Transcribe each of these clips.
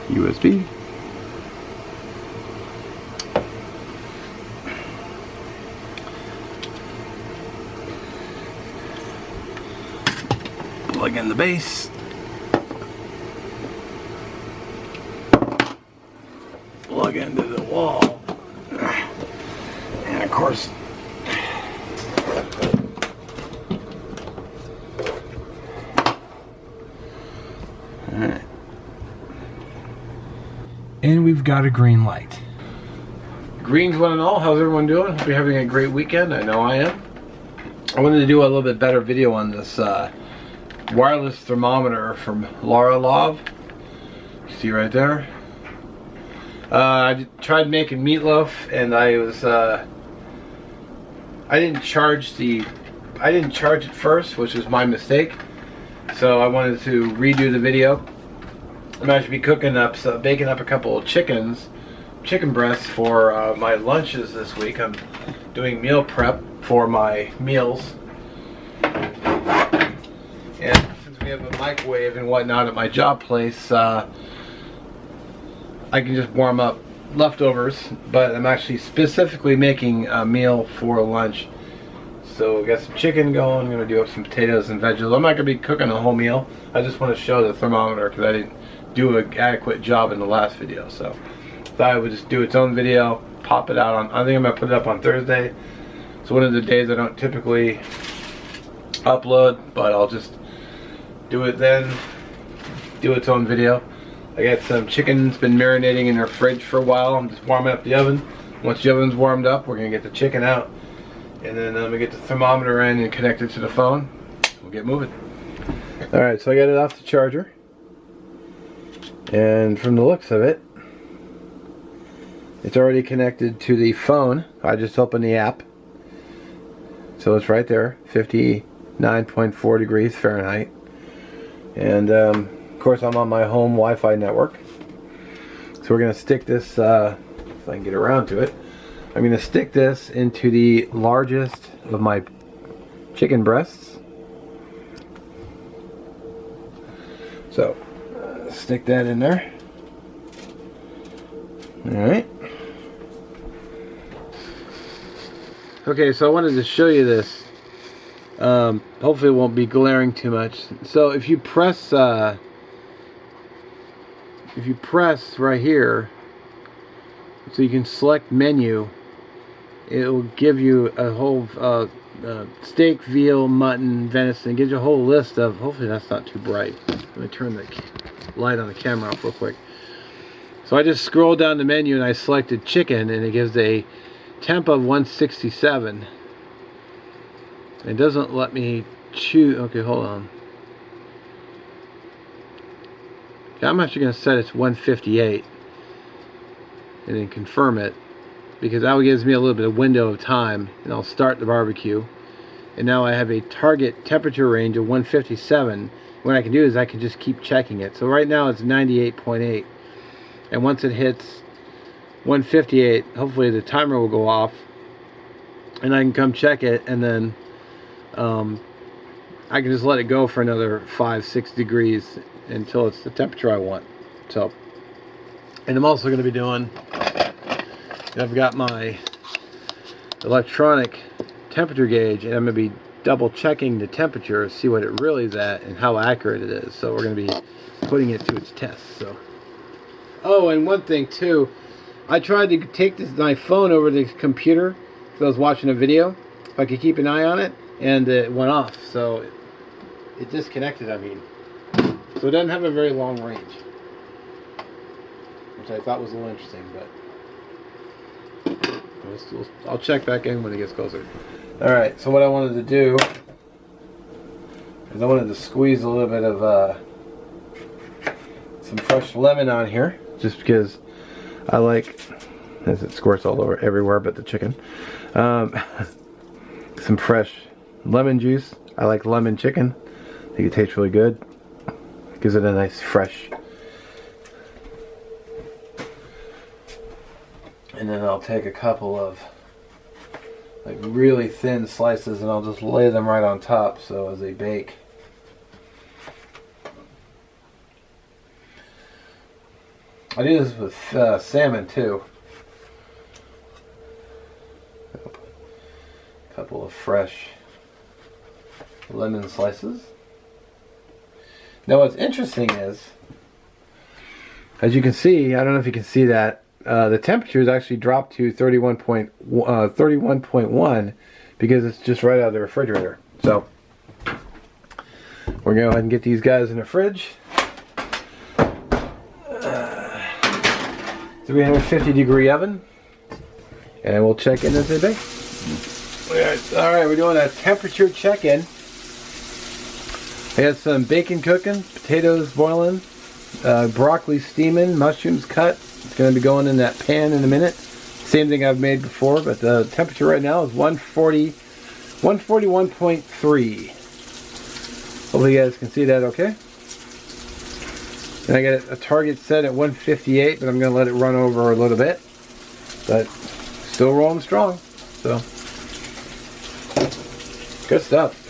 USB. Plug in the base. Plug into the wall. And of course, alright. And we've got a green light. Greens one and all, how's everyone doing? Hope you're having a great weekend. I know I am. I wanted to do a little bit better video on this wireless thermometer from Laralov. You see right there. I tried making meatloaf, and I didn't charge it first, which was my mistake. So I wanted to redo the video. I'm actually baking up a couple of chicken breasts for my lunches this week. I'm doing meal prep for my meals. And since we have a microwave and whatnot at my job place, I can just warm up leftovers, but I'm actually specifically making a meal for lunch. So we got some chicken going. I'm going to do up some potatoes and vegetables. I'm not going to be cooking a whole meal. I just want to show the thermometer because I didn't do an adequate job in the last video. So thought I would just do its own video, pop it out on, I think I'm going to put it up on Thursday. It's one of the days I don't typically upload, but I'll just do it then, do its own video. I got some chicken that's been marinating in our fridge for a while. I'm just warming up the oven. Once the oven's warmed up, we're going to get the chicken out. And then we get the thermometer in and connect it to the phone. We'll get moving. Alright, so I got it off the charger. And from the looks of it, it's already connected to the phone. I just opened the app. So it's right there, 59.4 degrees Fahrenheit. And of course I'm on my home Wi-Fi network. So we're going to stick this, if I can get around to it, I'm going to stick this into the largest of my chicken breasts. So stick that in there. Alright. Okay, so I wanted to show you this. Hopefully it won't be glaring too much. So if you press right here, so you can select menu, it will give you a whole steak, veal, mutton, venison. It gives you a whole list of, hopefully that's not too bright. Let me turn the light on the camera off real quick. So I just scrolled down the menu and I selected chicken, and it gives a temp of 167. It doesn't let me choose. Okay, hold on. Okay, I'm actually going to set it to 158 and then confirm it, because that gives me a little bit of window of time, and I'll start the barbecue. And now I have a target temperature range of 157. What I can do is I can just keep checking it. So right now it's 98.8, and once it hits 158, hopefully the timer will go off and I can come check it, and then I can just let it go for another 5-6 degrees until it's the temperature I want. So, and I'm also going to be doing, I've got my electronic temperature gauge, and I'm going to be double checking the temperature, see what it really is at and how accurate it is. So we're going to be putting it to its test. So, oh, and one thing too, I tried to take my phone over to the computer because I was watching a video, if I could keep an eye on it, and it went off. So it disconnected, I mean. So it doesn't have a very long range, which I thought was a little interesting, but I'll check back in when it gets closer. Alright, so what I wanted to do is I wanted to squeeze a little bit of some fresh lemon on here, just because I like, as it squirts all over everywhere but the chicken, some fresh lemon juice. I like lemon chicken. I think it tastes really good. Gives it a nice fresh. And then I'll take a couple of like really thin slices, and I'll just lay them right on top so as they bake. I do this with salmon too. A couple of fresh lemon slices. Now what's interesting is, as you can see, I don't know if you can see that, the temperature has actually dropped to 31.1 because it's just right out of the refrigerator. So we're going to go ahead and get these guys in the fridge. 350 degree oven, and we'll check in as they bake. Alright, we're doing a temperature check-in. I got some bacon cooking, potatoes boiling, broccoli steaming, mushrooms cut. It's going to be going in that pan in a minute. Same thing I've made before, but the temperature right now is 141.3. Hopefully you guys can see that okay. And I got a target set at 158, but I'm going to let it run over a little bit. But still rolling strong. So, good stuff.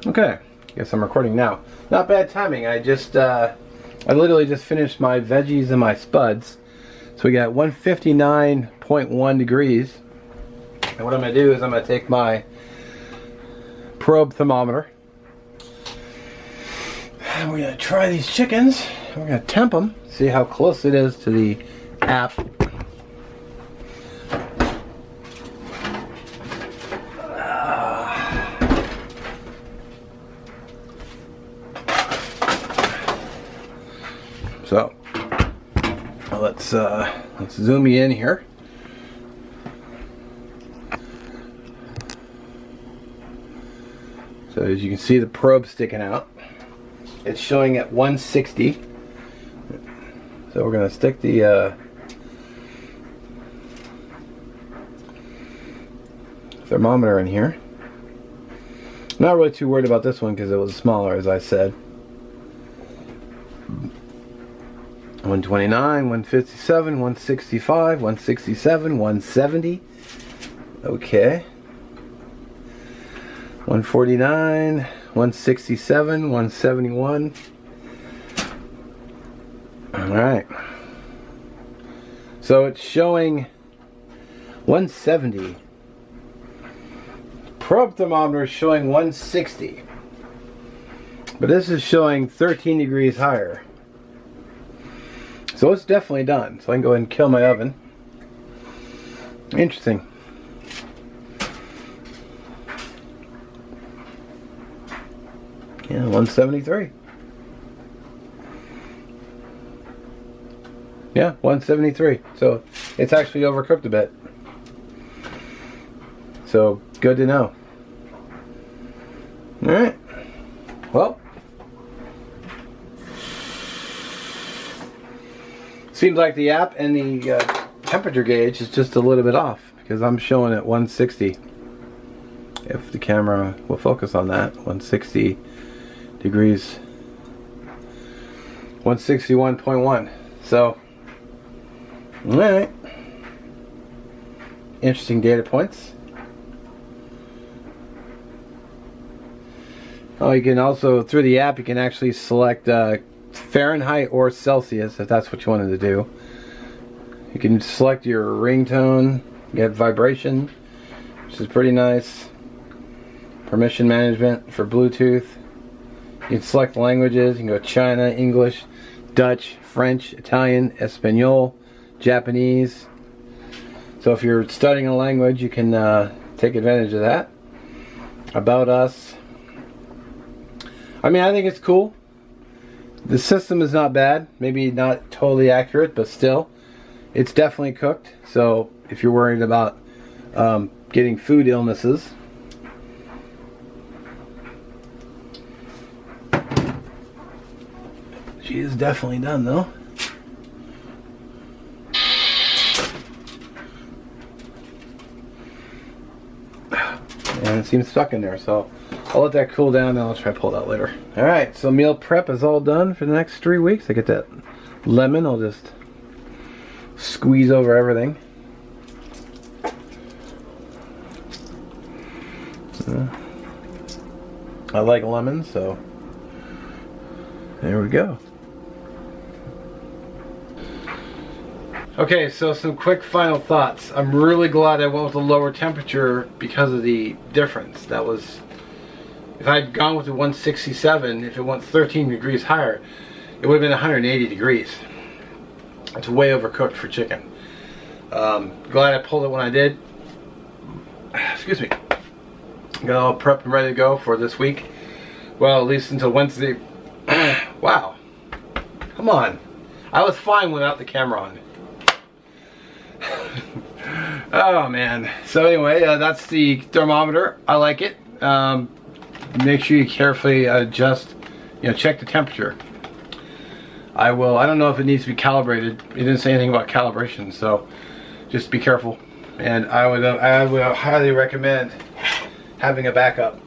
Okay, guess I'm recording now. Not bad timing. I literally just finished my veggies and my spuds. So we got 159.1 degrees. And what I'm going to do is I'm going to take my probe thermometer. And we're going to try these chickens. We're going to temp them, see how close it is to the app. So let's zoom you in here. So as you can see, the probe sticking out. It's showing at 160. So we're going to stick the thermometer in here. Not really too worried about this one because it was smaller, as I said. 129, 157, 165, 167, 170. Okay. 149, 167, 171. Alright. So it's showing 170. Probe thermometer is showing 160. But this is showing 13 degrees higher. So it's definitely done. So I can go ahead and kill my oven. Interesting. Yeah, 173. Yeah, 173. So it's actually overcooked a bit. So good to know. Alright. Well, seems like the app and the temperature gauge is just a little bit off because I'm showing at 160. If the camera will focus on that, 160 degrees, 161.1. So, alright. Interesting data points. Oh, you can also, through the app, you can actually select Fahrenheit or Celsius if that's what you wanted to do. You can select your ringtone, get vibration, which is pretty nice. Permission management for Bluetooth. You can select languages. You can go China, English, Dutch, French, Italian, Espanol, Japanese. So if you're studying a language, you can take advantage of that. About us. I mean, I think it's cool. The system is not bad. Maybe not totally accurate, but still, it's definitely cooked. So if you're worried about getting food illnesses, she is definitely done though. And it seems stuck in there, so I'll let that cool down and I'll try to pull it out later. Alright, so meal prep is all done for the next 3 weeks. I get that lemon, I'll just squeeze over everything. I like lemon, so there we go. Okay, so some quick final thoughts. I'm really glad I went with a lower temperature because of the difference. That was, if I'd gone with the 167, if it went 13 degrees higher, it would have been 180 degrees. It's way overcooked for chicken. Glad I pulled it when I did. Excuse me. Got all prepped and ready to go for this week. Well, at least until Wednesday. Wow. Come on. I was fine without the camera on. Oh man. So anyway, that's the thermometer. I like it. Make sure you carefully adjust, check the temperature. I don't know if it needs to be calibrated. It didn't say anything about calibration, so just be careful. And I would highly recommend having a backup,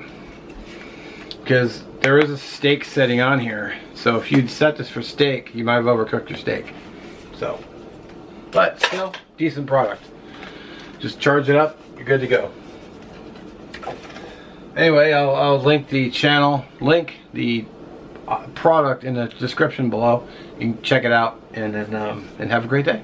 because there is a steak setting on here. So if you'd set this for steak, you might have overcooked your steak. So, but still, decent product. Just charge it up, you're good to go. Anyway, I'll link the channel, the product in the description below. You can check it out, and then and have a great day.